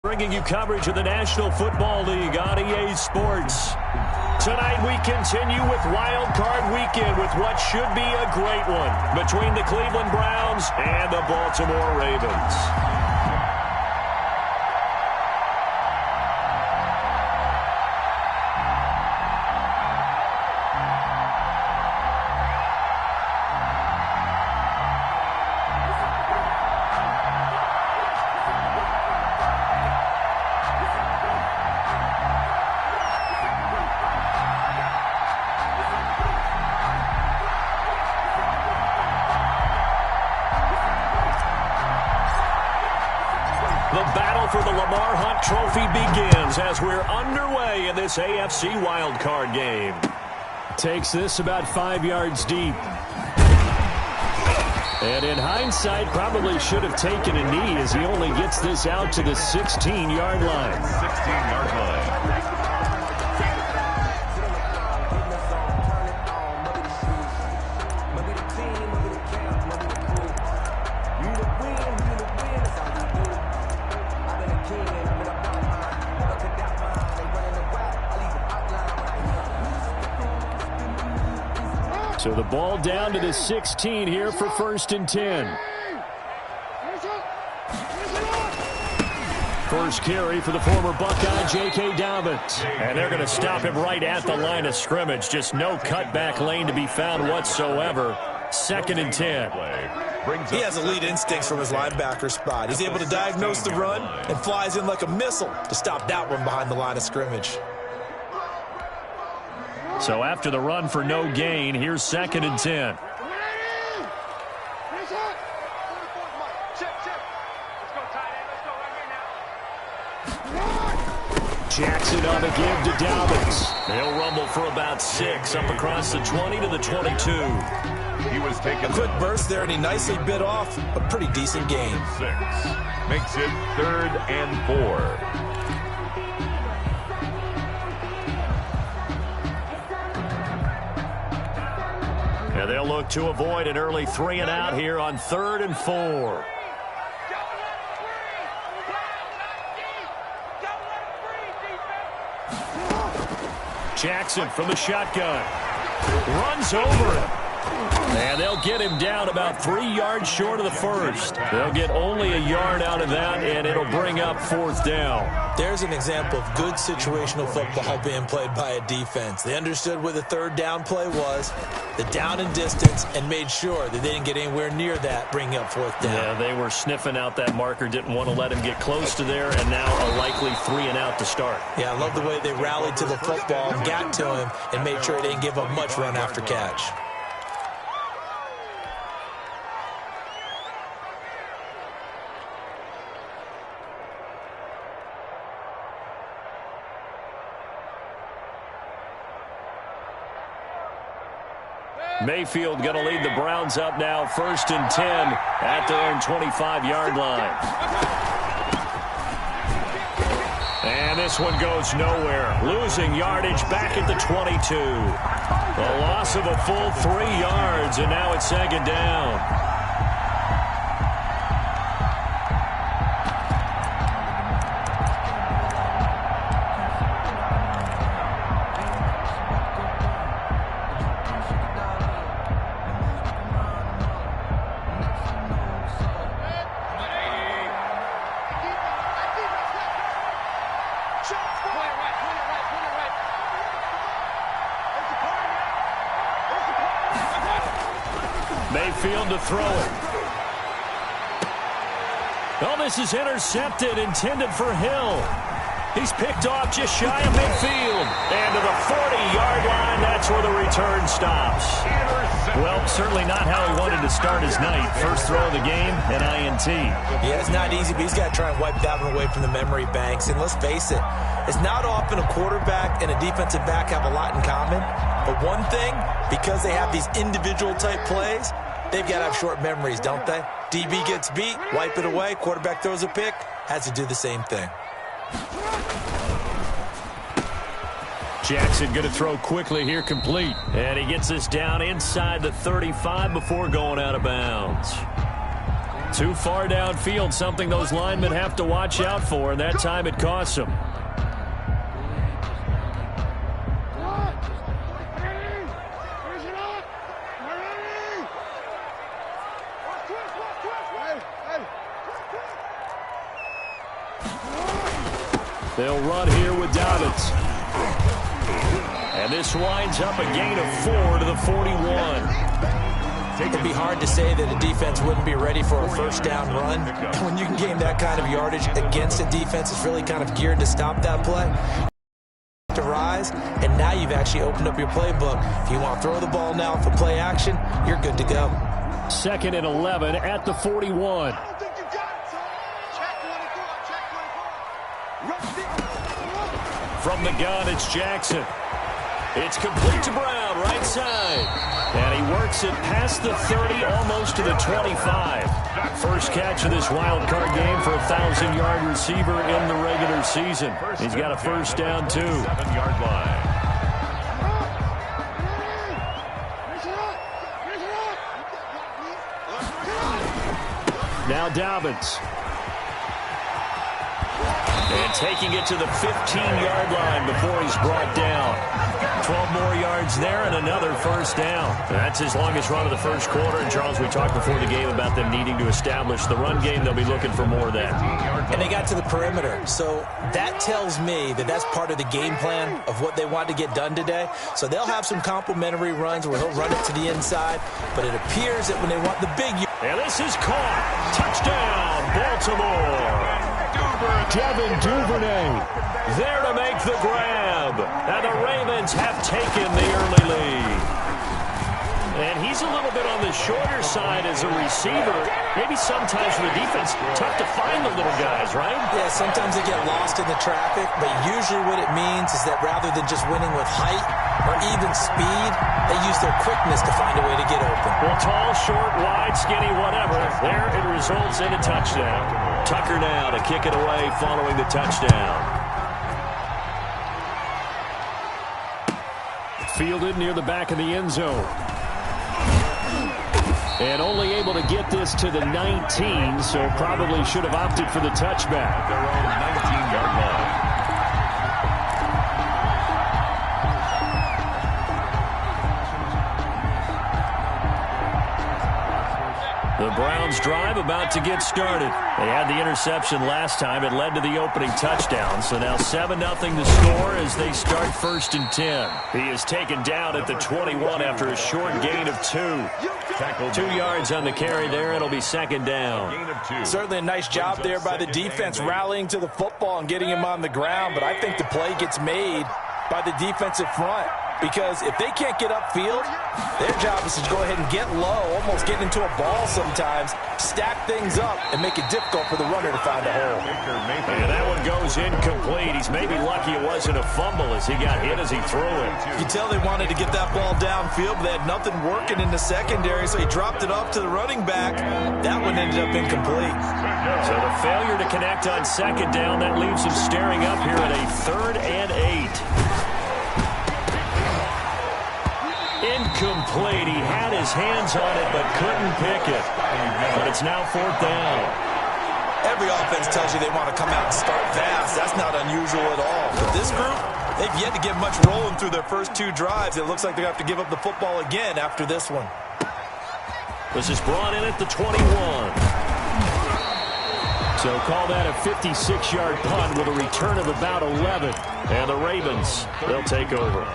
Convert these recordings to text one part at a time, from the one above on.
Bringing you coverage of the National Football League on EA Sports. Tonight we continue with Wild Card Weekend with what should be a great one between the Cleveland Browns and the Baltimore Ravens. Trophy begins as we're underway in this AFC wildcard game. Takes this about 5 yards deep. And in hindsight, probably should have taken a knee as he only gets this out to the 16-yard line. 16-yard line. So the ball down to the 16 here for 1st and 10. First carry for the former Buckeye, J.K. Dobbins. And they're going to stop him right at the line of scrimmage. Just no cutback lane to be found whatsoever. 2nd and 10. He has elite instincts from his linebacker spot. He's able to diagnose the run and flies in like a missile to stop that one behind the line of scrimmage. So after the run for no gain, here's 2nd and 10. Jackson on the give to Dobbins. They'll rumble for about 6 up across the 20 to the 22. He was taking a quick burst there, and he nicely bit off a pretty decent gain. 6 makes it 3rd and 4. And they'll look to avoid an early 3 and out here on 3rd and 4. Jackson from the shotgun. Runs over him. And they'll get him down about 3 yards short of the first. They'll get only a yard out of that, and it'll bring up 4th down. There's an example of good situational football being played by a defense. They understood where the 3rd down play was, the down and distance, and made sure that they didn't get anywhere near that, bringing up 4th down. Yeah, they were sniffing out that marker, didn't want to let him get close to there, and now a likely 3 and out to start. Yeah, I love the way they rallied to the football, got to him, and made sure he didn't give up much run after catch. Mayfield going to lead the Browns up now, 1st and 10 at their own 25-yard line. And this one goes nowhere. Losing yardage back at the 22. A loss of a full 3 yards, and now it's 2nd down. Mayfield to throw it. Oh, this is intercepted, intended for Hill. He's picked off just shy of midfield. And to the 40-yard line, that's where the return stops. Well, certainly not how he wanted to start his night. First throw of the game, an INT. Yeah, it's not easy, but he's got to try and wipe that one away from the memory banks. And let's face it, it's not often a quarterback and a defensive back have a lot in common. But one thing, because they have these individual type plays, they've got to have short memories, don't they? DB gets beat, wipe it away, quarterback throws a pick, has to do the same thing. Jackson going to throw quickly here, complete. And he gets this down inside the 35 before going out of bounds. Too far downfield, something those linemen have to watch out for, and that time it costs them. They'll run here with Dobbins. And this winds up a gain of 4 to the 41. It'd be hard to say that a defense wouldn't be ready for a first down run. When you can gain that kind of yardage against a defense that's really kind of geared to stop that play, to rise, and now you've actually opened up your playbook. If you want to throw the ball now for play action, you're good to go. 2nd and 11 at the 41. From the gun, it's Jackson. It's complete to Brown, right side. And he works it past the 30, almost to the 25. First catch of this wild card game for a 1,000-yard receiver in the regular season. He's got a first down, too. 7-yard line. Now Dobbins. And taking it to the 15-yard line before he's brought down. 12 more yards there and another first down. That's his longest run of the first quarter. And, Charles, we talked before the game about them needing to establish the run game. They'll be looking for more of that. And they got to the perimeter. So that tells me that that's part of the game plan of what they want to get done today. So they'll have some complementary runs where he'll run it to the inside. But it appears that when they want the big... And this is caught. Touchdown, Baltimore. Devin Duvernay there to make the grab. And the Ravens have taken the early lead. And he's a little bit on the shorter side as a receiver. Maybe sometimes for the defense, tough to find the little guys, right? Yeah, sometimes they get lost in the traffic, but usually what it means is that rather than just winning with height or even speed, they use their quickness to find a way to get open. Well, tall, short, wide, skinny, whatever. There it results in a touchdown. Tucker now to kick it away following the touchdown. Fielded near the back of the end zone. And only able to get this to the 19, so probably should have opted for the touchback. Their own 19-yard line. The Browns drive about to get started. They had the interception last time. It led to the opening touchdown. So now 7-0 to score as they start 1st and 10. He is taken down at the 21 after a short gain of 2. 2 yards on the carry there. It'll be 2nd down. Certainly a nice job there by the defense rallying to the football and getting him on the ground. But I think the play gets made by the defensive front. Because if they can't get upfield, their job is to go ahead and get low, almost get into a ball sometimes, stack things up, and make it difficult for the runner to find a hole. And that one goes incomplete. He's maybe lucky it wasn't a fumble as he got hit as he threw it. You can tell they wanted to get that ball downfield, but they had nothing working in the secondary, so he dropped it off to the running back. That one ended up incomplete. So the failure to connect on 2nd down, that leaves him staring up here at a 3rd and 8. Incomplete. He had his hands on it but couldn't pick it. But it's now 4th down. Every offense tells you they want to come out and start fast. That's not unusual at all. But this group, they've yet to get much rolling through their first 2 drives. It looks like they're going to have to give up the football again after this one. This is brought in at the 21. So call that a 56-yard punt with a return of about 11. And the Ravens, they'll take over.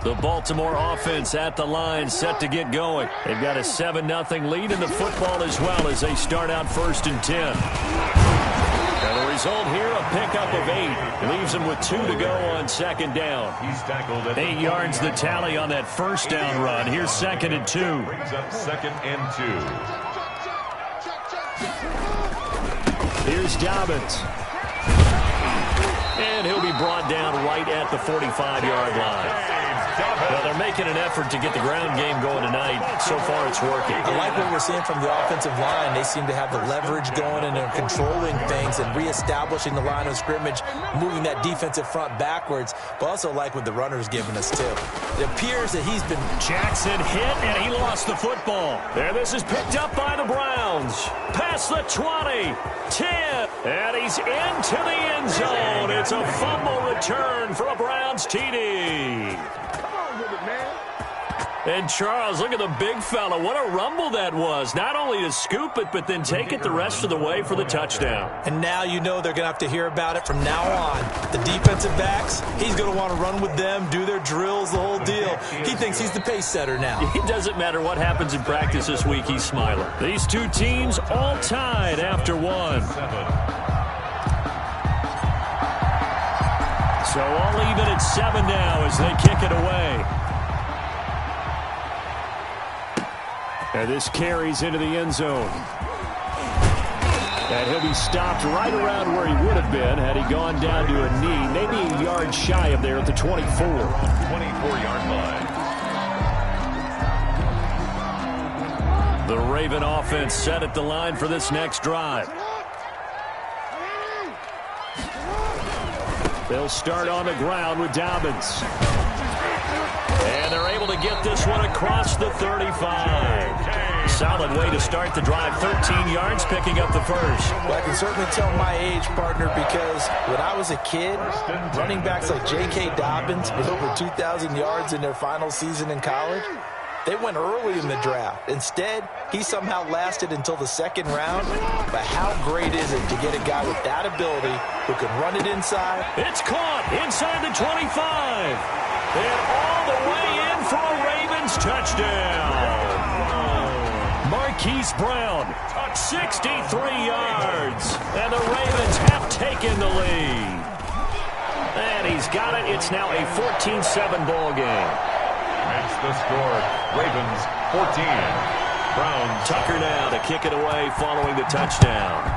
The Baltimore offense at the line, set to get going. They've got a 7-0 lead in the football as well as they start out 1st and 10. And the result here, a pickup of 8. Leaves them with 2 to go on 2nd down. He's tackled at 8 yards the tally on that first down run. Here's 2nd and 2. Brings up 2nd and 2. Here's Dobbins. And he'll be brought down right at the 45-yard line. Well, they're making an effort to get the ground game going tonight. So far, it's working. I like what we're seeing from the offensive line. They seem to have the leverage going, and they're controlling things and reestablishing the line of scrimmage, moving that defensive front backwards, but also like what the runner's giving us, too. It appears that he's been... Jackson hit, and he lost the football. There, this is picked up by the Browns. Past the 20, 10, and he's into the end zone. It's a fumble return for a Browns TD. And Charles, look at the big fella. What a rumble that was. Not only to scoop it, but then take it the rest of the way for the touchdown. And now you know they're going to have to hear about it from now on. The defensive backs, he's going to want to run with them, do their drills, the whole deal. He thinks he's the pace setter now. It doesn't matter what happens in practice this week, he's smiling. These two teams all tied after one. So all even at 7 now as they kick it away. And this carries into the end zone. And he'll be stopped right around where he would have been had he gone down to a knee, maybe a yard shy of there at the 24. 24-yard line. The Raven offense set at the line for this next drive. They'll start on the ground with Dobbins. And they're able to get this one across the 35. Solid way to start the drive. 13 yards, picking up the first. Well, I can certainly tell my age, partner, because when I was a kid, running backs like J.K. Dobbins with over 2,000 yards in their final season in college, they went early in the draft. Instead, he somehow lasted until the second round. But how great is it to get a guy with that ability who can run it inside? It's caught inside the 25. And all the way in for a Ravens touchdown. Marquise Brown, 63 yards. And the Ravens have taken the lead. And he's got it. It's now a 14-7 ball game. That's the score. Ravens 14. Browns. Tucker now to kick it away following the touchdown.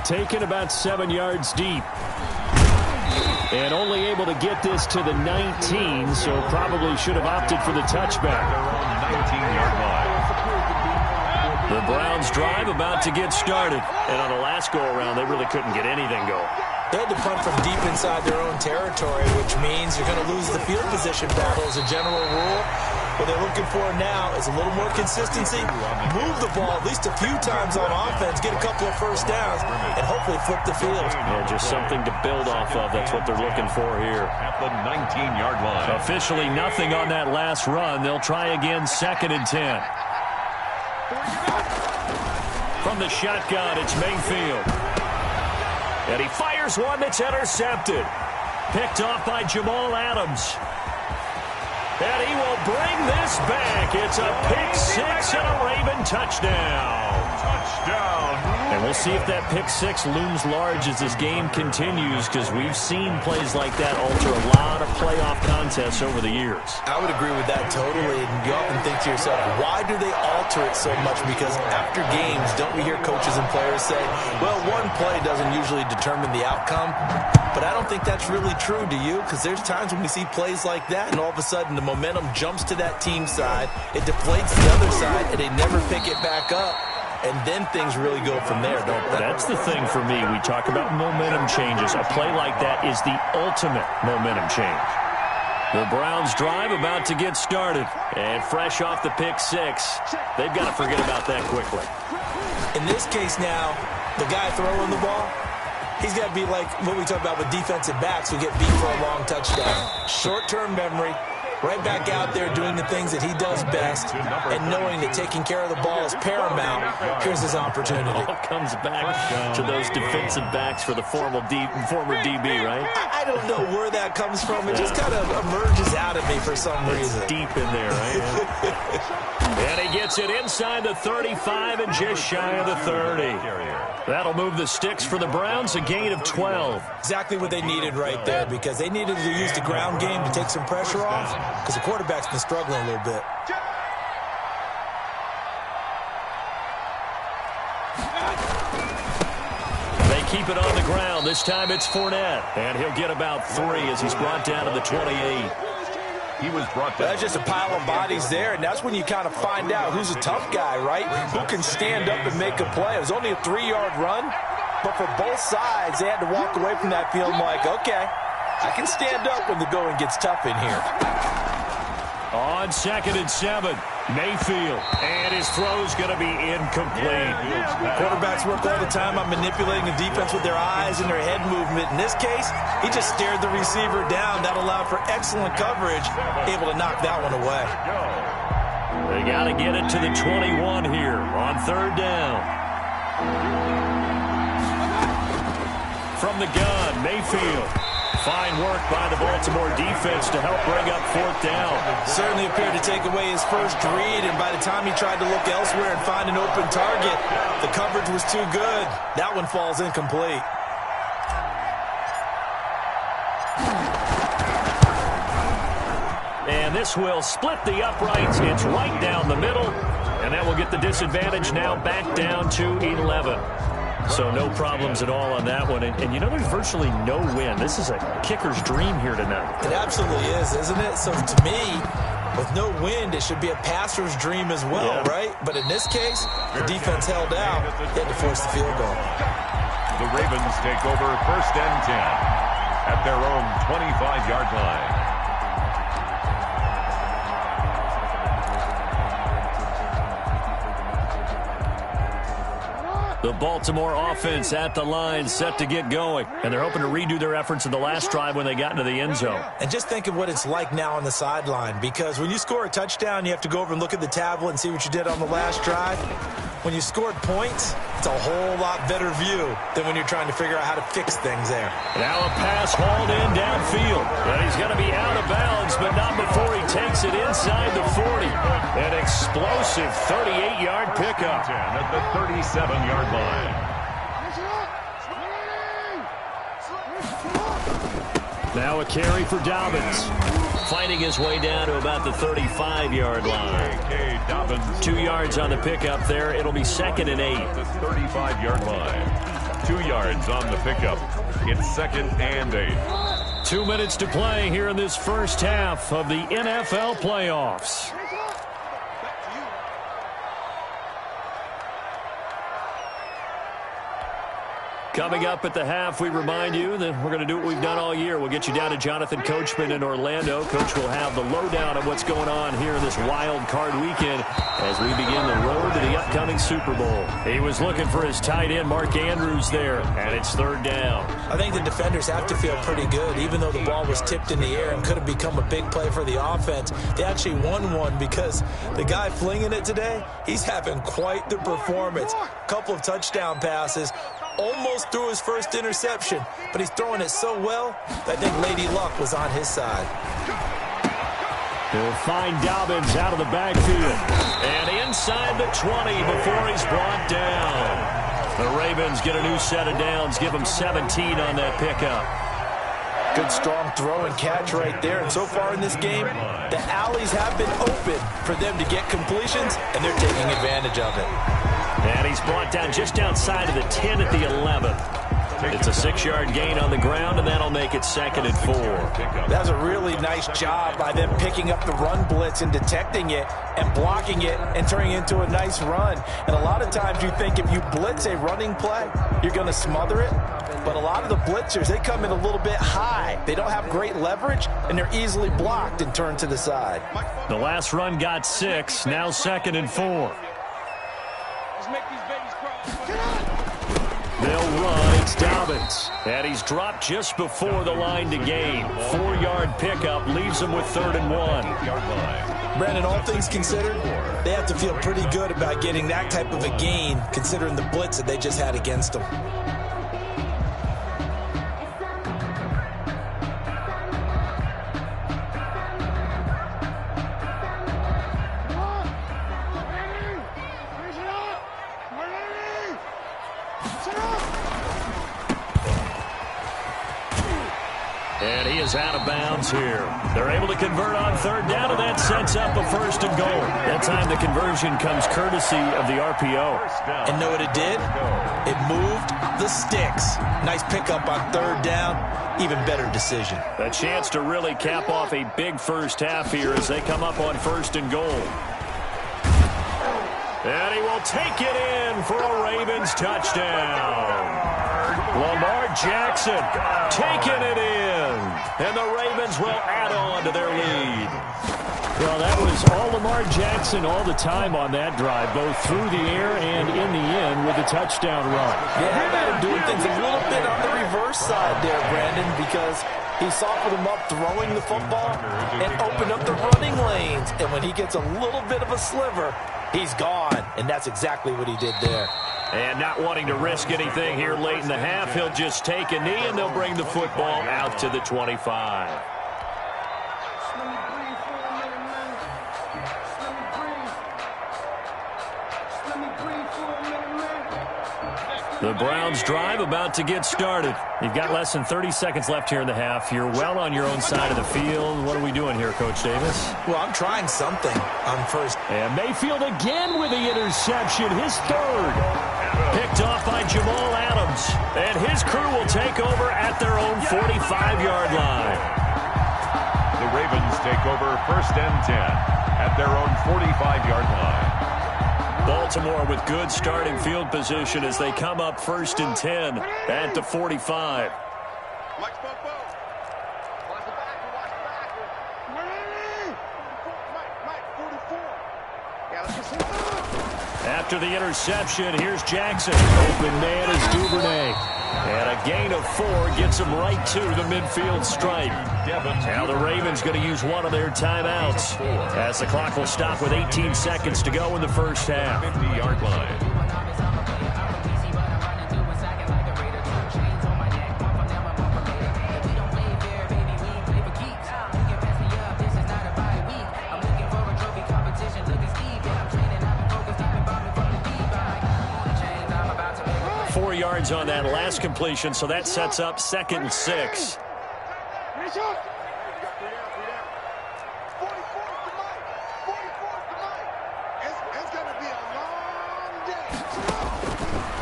Taken about 7 yards deep. And only able to get this to the 19, so probably should have opted for the touchback. 19-yard line. The Browns drive about to get started. And on the last go-around, they really couldn't get anything going. They had to punt from deep inside their own territory, which means you're going to lose the field position battle as a general rule. What they're looking for now is a little more consistency, move the ball at least a few times on offense, get a couple of first downs, and hopefully flip the field. Yeah, just something to build off of. That's what they're looking for here. At the 19-yard line. Officially nothing on that last run. They'll try again, 2nd and 10. From the shotgun, it's Mayfield. And he fires one that's intercepted. Picked off by Jamal Adams. And he will bring this back. It's a pick six and a Raven touchdown. Touchdown. And we'll see if that pick six looms large as this game continues, because we've seen plays like that alter a lot of playoff contests over the years. I would agree with that totally. And you often think to yourself, why do they alter it so much? Because after games, don't we hear coaches and players say, well, one play doesn't usually determine the outcome. But I don't think that's really true, do you? Because there's times when we see plays like that, and all of a sudden the momentum jumps to that team side, it deflates the other side, and they never pick it back up. And then things really go from there, don't they? That's the thing for me. We talk about momentum changes. A play like that is the ultimate momentum change. The Browns drive about to get started. And fresh off the pick six, they've got to forget about that quickly. In this case now, the guy throwing the ball, he's got to be like what we talk about with defensive backs who get beat for a long touchdown. Short-term memory, right back out there doing the things that he does best, and knowing that taking care of the ball is paramount. Here's his opportunity. It all comes back to those defensive backs for the former DB, right? I don't know where that comes from. It just kind of emerges out of me for some reason. It's deep in there, right? And he gets it inside the 35 and just shy of the 30. That'll move the sticks for the Browns, a gain of 12. Exactly what they needed right there, because they needed to use the ground game to take some pressure off, because the quarterback's been struggling a little bit. They keep it on the ground. This time it's Fournette, and he'll get about 3 as he's brought down to the 28. He was brought down. That's just a pile of bodies there, and that's when you kind of find out who's a tough guy, right? Who can stand up and make a play. It was only a 3-yard run, but for both sides, they had to walk away from that feeling like, okay, I can stand up when the going gets tough in here. On 2nd and 7, Mayfield, and his throw's going to be incomplete. Quarterbacks work all the time on manipulating the defense with their eyes and their head movement. In this case, he just stared the receiver down. That allowed for excellent coverage, able to knock that one away. They got to get it to the 21 here on 3rd down. From the gun, Mayfield. Fine work by the Baltimore defense to help bring up 4th down. Certainly appeared to take away his first read, and by the time he tried to look elsewhere and find an open target, the coverage was too good. That one falls incomplete. And this will split the uprights. It's right down the middle, and that will get the disadvantage now back down to 11. So no problems at all on that one. And you know, there's virtually no win. This is a kicker's dream here tonight. It absolutely is, isn't it? So to me, with no wind, it should be a passer's dream as well, right? But in this case, the defense held out. They had to force the field goal. The Ravens take over 1st and 10 at their own 25-yard line. The Baltimore offense at the line, set to get going. And they're hoping to redo their efforts in the last drive when they got into the end zone. And just think of what it's like now on the sideline, because when you score a touchdown, you have to go over and look at the tablet and see what you did on the last drive. When you scored points, it's a whole lot better view than when you're trying to figure out how to fix things there. Now a pass hauled in downfield. And he's going to be out of bounds, but not before he takes it inside the 40. An explosive 38-yard pickup. At the 37-yard line. Now a carry for Dobbins. Fighting his way down to about the 35-yard line. 2 yards on the pickup there. It'll be 2nd and 8. The 35-yard line. 2 yards on the pickup. It's 2nd and 8. 2 minutes to play here in this first half of the NFL playoffs. Coming up at the half, we remind you that we're going to do what we've done all year. We'll get you down to Jonathan Coachman in Orlando. Coach will have the lowdown of what's going on here in this wild card weekend as we begin the road to the upcoming Super Bowl. He was looking for his tight end, Mark Andrews, there, and it's 3rd down. I think the defenders have to feel pretty good, even though the ball was tipped in the air and could have become a big play for the offense. They actually won one because the guy flinging it today, he's having quite the performance. Couple of touchdown passes. Almost threw his first interception, but he's throwing it so well that I think Lady Luck was on his side. He'll find Dobbins out of the backfield. And inside the 20 before he's brought down. The Ravens get a new set of downs, give him 17 on that pickup. Good strong throw and catch right there. And so far in this game, the alleys have been open for them to get completions, and they're taking advantage of it. And he's brought down just outside of the 10 at the 11. It's a 6-yard gain on the ground, and that'll make it 2nd and 4. That was a really nice job by them picking up the run blitz and detecting it and blocking it and turning it into a nice run. And a lot of times you think if you blitz a running play, you're going to smother it. But a lot of the blitzers, they come in a little bit high. They don't have great leverage, and they're easily blocked and turned to the side. The last run got 6, now 2nd and 4. They'll run. It's Dobbins. And he's dropped just before the line to gain. 4-yard pickup leaves him with 3rd and 1. Brandon, all things considered, they have to feel pretty good about getting that type of a gain, considering the blitz that they just had against them. And he is out of bounds here. They're able to convert on third down, and that sets up a first and goal. That time the conversion comes courtesy of the RPO. And know what it did? It moved the sticks. Nice pickup on third down. Even better decision. A chance to really cap off a big first half here as they come up on first and goal. And he will take it in for a Ravens touchdown. Lamar Jackson taking it in. And the Ravens will add on to their lead. Well, that was all Lamar Jackson all the time on that drive, both through the air and in the end with the touchdown run. Yeah, how about him doing things a little bit on the reverse side there, Brandon, because he softened him up throwing the football and opened up the running lanes. And when he gets a little bit of a sliver, he's gone. And that's exactly what he did there. And not wanting to risk anything here late in the half, he'll just take a knee and they'll bring the football out to the 25. The Browns drive about to get started. You've got less than 30 seconds left here in the half. You're well on your own side of the field. What are we doing here, Coach Davis? Well, I'm trying something on first. And Mayfield again with the interception, his third. Picked off by Jamal Adams. And his crew will take over at their own 45-yard line. The Ravens take over first and 10 at their own 45-yard line. Baltimore with good starting field position as they come up first and 10 at the 45. After the interception, here's Jackson. Open man is Duvernay. And a gain of 4 gets him right to the midfield stripe. Now the Ravens going to use one of their timeouts as the clock will stop with 18 seconds to go in the first half. 50-yard line. Yards on that last completion, so that sets up 2nd and 6.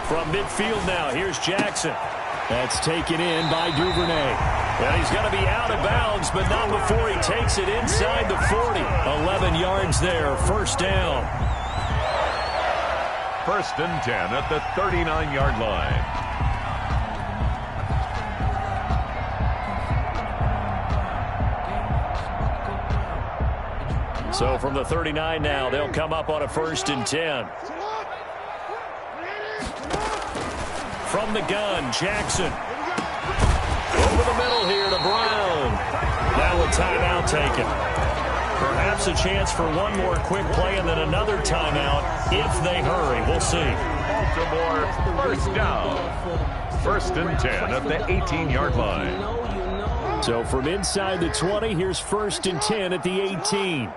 From midfield now, here's Jackson. That's taken in by Duvernay. And he's going to be out of bounds, but not before he takes it inside the 40. 11 yards there, first down. First and 10 at the 39-yard line. So from the 39 now, they'll come up on a first and 10. From the gun, Jackson. Over the middle here to Brown. Now a timeout taken. Perhaps a chance for one more quick play and then another timeout if they hurry. We'll see. Baltimore first down. First and 10 at the 18-yard line. So from inside the 20, here's first and 10 at the 18.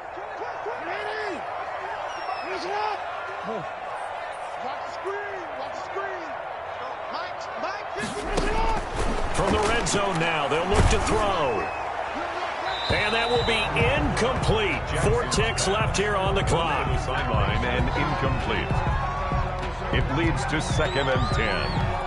From the red zone now, they'll look to throw. And that will be incomplete. 4 ticks left here on the clock. Sideline and incomplete. It leads to 2nd and 10.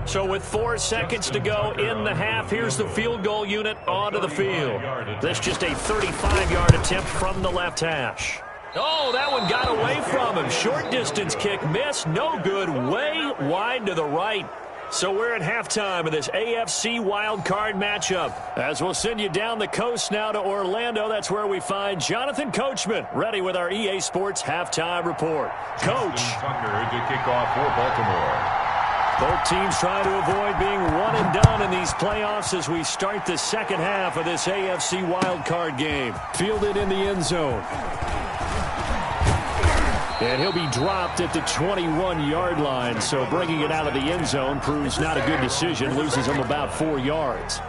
So with 4 seconds to go in the half, here's the field goal unit onto the field. This just a 35-yard attempt from the left hash. Oh, that one got away from him. Short distance kick missed. No good. Way wide to the right. So we're at halftime of this AFC wildcard matchup. As we'll send you down the coast now to Orlando, that's where we find Jonathan Coachman, ready with our EA Sports halftime report. Coach. Tucker to kick off for Baltimore. Both teams trying to avoid being one and done in these playoffs as we start the second half of this AFC wildcard game. Fielded in the end zone. And he'll be dropped at the 21-yard line, so bringing it out of the end zone proves not a good decision, loses him about 4 yards.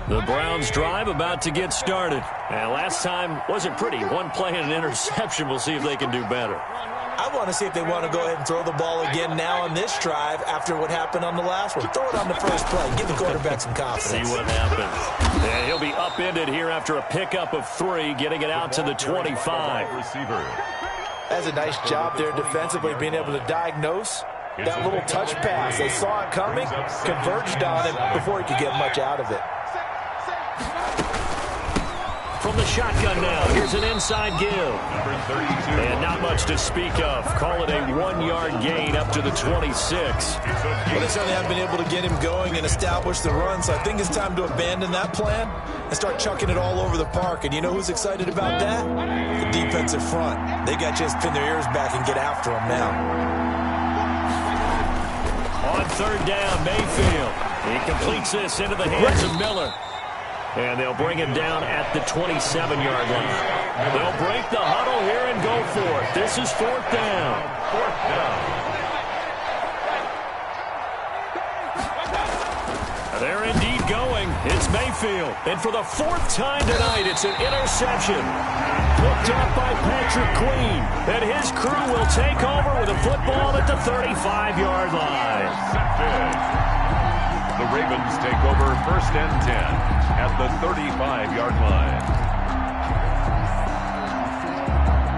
The Browns drive about to get started. And last time wasn't pretty. One play and an interception. We'll see if they can do better. I want to see if they want to go ahead and throw the ball again now on this drive after what happened on the last one. Throw it on the first play. Give the quarterback some confidence. See what happens. And he'll be upended here after a pickup of 3, getting it out to the 25. Receiver. That's a nice job there defensively, being able to diagnose that little touch pass. They saw it coming, converged on it before he could get much out of it. From the shotgun now, here's an inside give. Number 32. And not much to speak of. Call it a 1-yard gain up to the 26. Well, they certainly haven't been able to get him going and establish the run, so I think it's time to abandon that plan and start chucking it all over the park. And you know who's excited about that? The defensive front. They got to just pin their ears back and get after him now. On 3rd down, Mayfield. He completes this into the hands of Miller. And they'll bring him down at the 27-yard line. They'll break the huddle here and go for it. This is 4th down. 4th down. They're indeed going. It's Mayfield. And for the 4th time tonight, it's an interception. Picked up by Patrick Queen. And his crew will take over with a football at the 35-yard line. The Ravens take over 1st and 10 at the 35-yard line.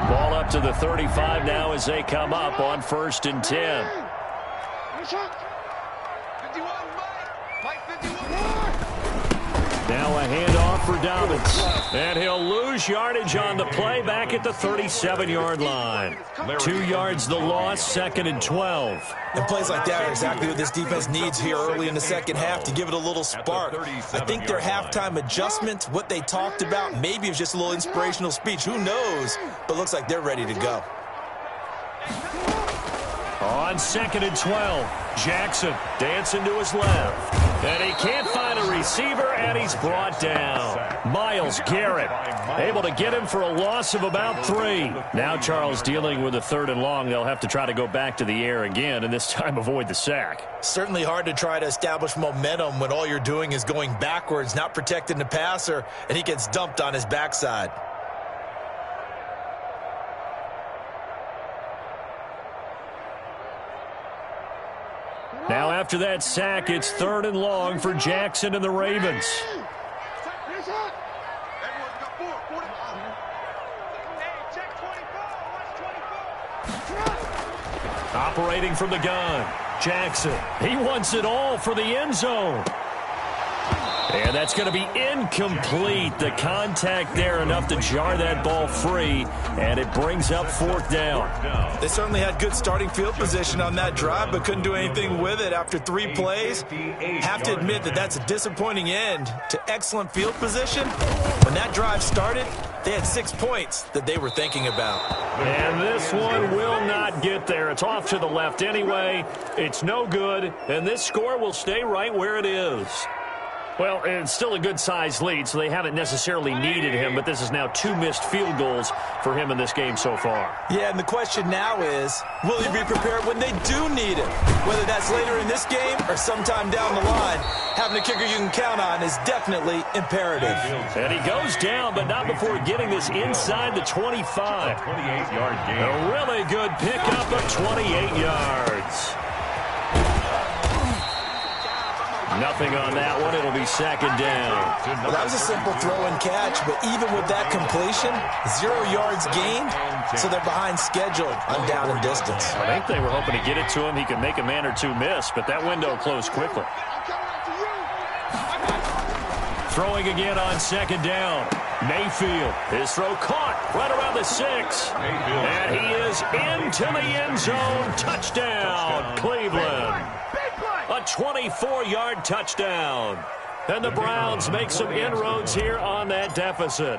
Ball up to the 35 now as they come up on 1st and 10. Now a handoff for Dobbins. And he'll lose yardage on the play back at the 37-yard line. 2 yards the loss, 2nd and 12. And plays like that are exactly what this defense needs here early in the second half to give it a little spark. I think their halftime adjustment, what they talked about, maybe it was just a little inspirational speech. Who knows? But looks like they're ready to go. On 2nd and 12, Jackson dancing to his left. And he can't find a receiver, and he's brought down. Myles Garrett able to get him for a loss of about 3. Now Charles dealing with a 3rd and long. They'll have to try to go back to the air again, and this time avoid the sack. Certainly hard to try to establish momentum when all you're doing is going backwards, not protecting the passer, and he gets dumped on his backside. Now after that sack, it's 3rd and long for Jackson and the Ravens. Operating from the gun, Jackson. He wants it all for the end zone. And that's going to be incomplete. The contact there enough to jar that ball free, and it brings up 4th down. They certainly had good starting field position on that drive, but couldn't do anything with it after 3 plays. Have to admit that that's a disappointing end to excellent field position. When that drive started, they had 6 points that they were thinking about. And this one will not get there. It's off to the left anyway. It's no good, and this score will stay right where it is. Well, it's still a good-sized lead, so they haven't necessarily needed him, but this is now 2 missed field goals for him in this game so far. Yeah, and the question now is, will he be prepared when they do need him? Whether that's later in this game or sometime down the line, having a kicker you can count on is definitely imperative. And he goes down, but not before getting this inside the 25. 28-yard gain. A really good pickup of 28 yards. Nothing on that one. It'll be 2nd down. Well, that was a simple throw and catch, but even with that completion, 0 yards gained, so they're behind schedule on down and distance. I think they were hoping to get it to him. He could make a man or 2 miss, but that window closed quickly. Throwing again on 2nd down. Mayfield, his throw caught right around the 6. And he is into the end zone. Touchdown, Cleveland. A 24-yard touchdown. And the Browns make some inroads here on that deficit.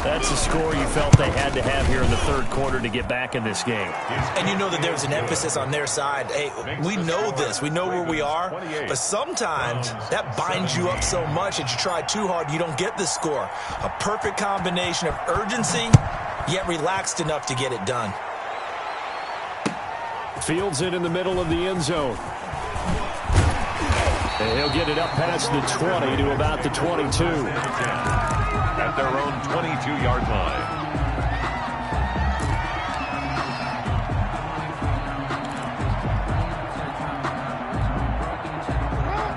That's a score you felt they had to have here in the 3rd quarter to get back in this game. And you know that there's an emphasis on their side. Hey, we know this. We know where we are. But sometimes that binds you up so much that you try too hard, you don't get the score. A perfect combination of urgency, yet relaxed enough to get it done. Fields it in the middle of the end zone. And he'll get it up past the 20 to about the 22. At their own 22-yard line.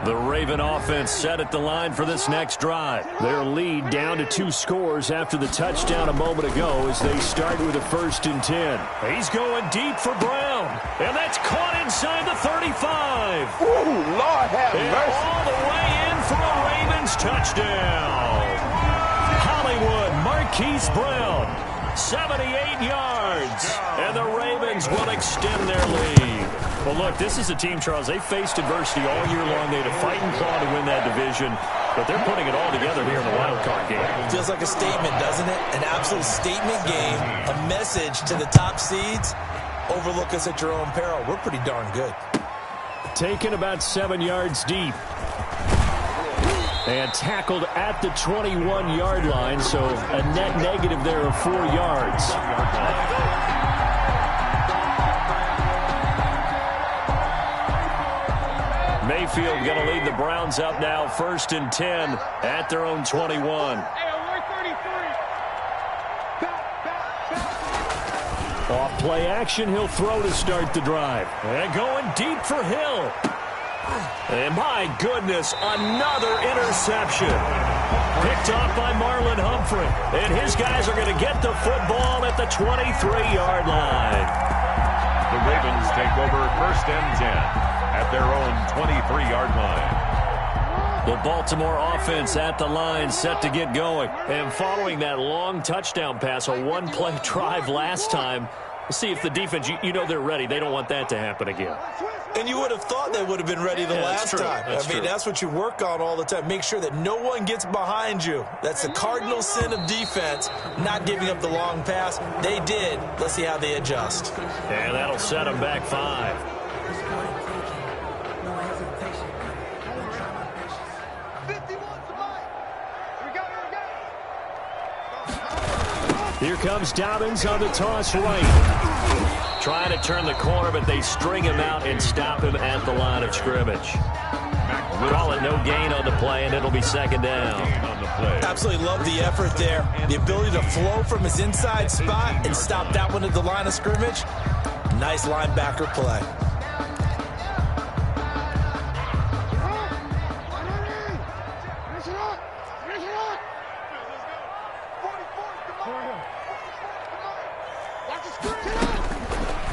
The Raven offense set at the line for this next drive. Their lead down to 2 scores after the touchdown a moment ago as they start with a 1st and 10. He's going deep for Brown. And that's caught inside the 35. Ooh, Lord have and mercy. All the way in for a Ravens touchdown. Hollywood Marquise Brown, 78 yards. And the Ravens will extend their lead. Well, look, this is a team, Charles, they faced adversity all year long. They had to fight and claw to win that division, but they're putting it all together here in the wild card game. Feels like a statement, doesn't it? An absolute statement game, a message to the top seeds. Overlook us at your own peril. We're pretty darn good. Taken about 7 yards deep. And tackled at the 21-yard line, so a net negative there of 4 yards. Mayfield going to lead the Browns up now, 1st and 10 at their own 21. Off play action, he'll throw to start the drive. And going deep for Hill. And my goodness, another interception. Picked off by Marlon Humphrey. And his guys are going to get the football at the 23-yard line. The Ravens take over 1st and 10. At their own 23-yard line. The Baltimore offense at the line, set to get going. And following that long touchdown pass, a one-play drive last time, see if the defense, you know they're ready. They don't want that to happen again. And you would have thought they would have been ready the last time. I mean, that's what you work on all the time. Make sure that no one gets behind you. That's the cardinal sin of defense, not giving up the long pass. They did. Let's see how they adjust. And that'll set them back 5. Here comes Dobbins on the toss right. Trying to turn the corner, but they string him out and stop him at the line of scrimmage. Call it no gain on the play, and it'll be 2nd down. Absolutely love the effort there. The ability to flow from his inside spot and stop that one at the line of scrimmage. Nice linebacker play.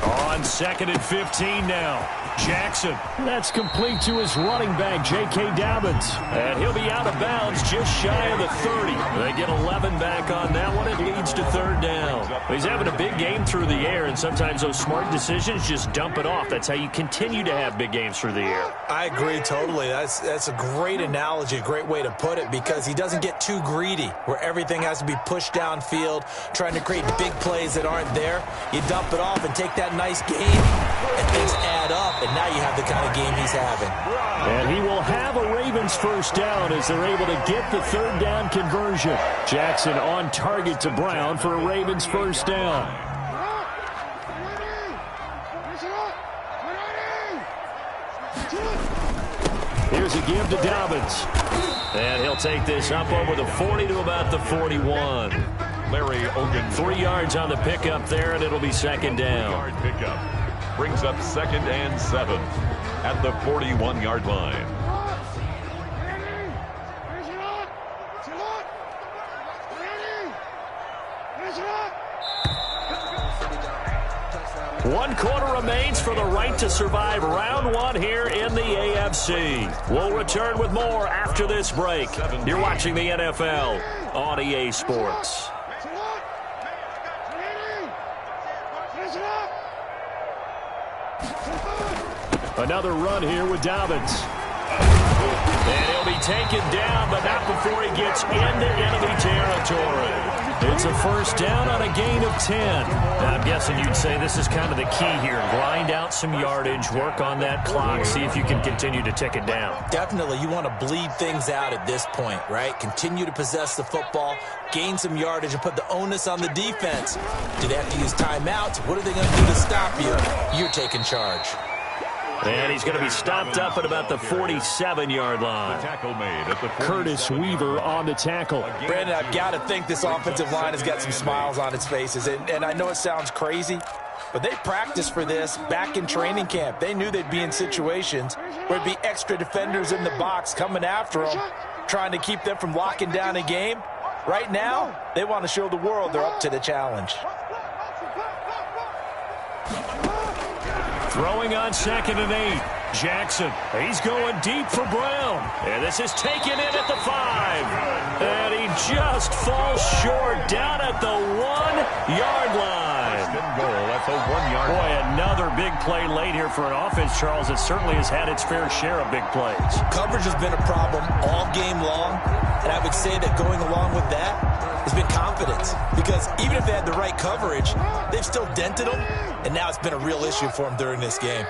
On 2nd and 15 now. Jackson. That's complete to his running back, J.K. Dobbins. And he'll be out of bounds just shy of the 30. They get 11 back on that one. It leads to 3rd down. He's having a big game through the air, and sometimes those smart decisions just dump it off. That's how you continue to have big games through the air. I agree totally. That's a great analogy, a great way to put it, because he doesn't get too greedy where everything has to be pushed downfield, trying to create big plays that aren't there. You dump it off and take that nice gain, and things add up. And now you have the kind of game he's having. And he will have a Ravens 1st down as they're able to get the 3rd down conversion. Jackson on target to Brown for a Ravens 1st down. Here's a give to Dobbins. And he'll take this up over the 40 to about the 41. Larry Ogun. 3 yards on the pickup there, and it'll be 2nd down. Pickup. Brings up 2nd and 7 at the 41-yard line. One quarter remains for the right to survive round 1 here in the AFC. We'll return with more after this break. You're watching the NFL on EA Sports. Another run here with Dobbins. And he'll be taken down, but not before he gets into enemy territory. It's a 1st down on a gain of 10. Now, I'm guessing you'd say this is kind of the key here. Grind out some yardage, work on that clock, see if you can continue to tick it down. Definitely. You want to bleed things out at this point, right? Continue to possess the football, gain some yardage, and put the onus on the defense. Do they have to use timeouts? What are they going to do to stop you? You're taking charge. And he's going to be stopped up at about the 47-yard line. The tackle made at the 47. Curtis Weaver on the tackle. Brandon, I've got to think this offensive line has got some smiles on its faces. And I know it sounds crazy, but they practiced for this back in training camp. They knew they'd be in situations where there'd be extra defenders in the box coming after them, trying to keep them from locking down a game. Right now, they want to show the world they're up to the challenge. Throwing on 2nd and 8. Jackson, he's going deep for Brown. And this is taken in at the 5. And he just falls short down at the 1-yard line. Goal. That's a 1-yard line. Boy, another big play late here for an offense, Charles, that certainly has had its fair share of big plays. Coverage has been a problem all game long, and I would say that going along with that has been confidence. Because even if they had the right coverage, they've still dented them, and now it's been a real issue for them during this game.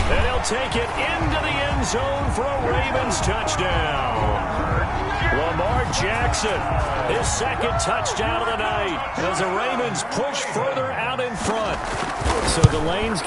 And he'll take it into the end zone for a Ravens touchdown. Lamar Jackson, his 2nd touchdown of the night as the Ravens push further out in front. So the lanes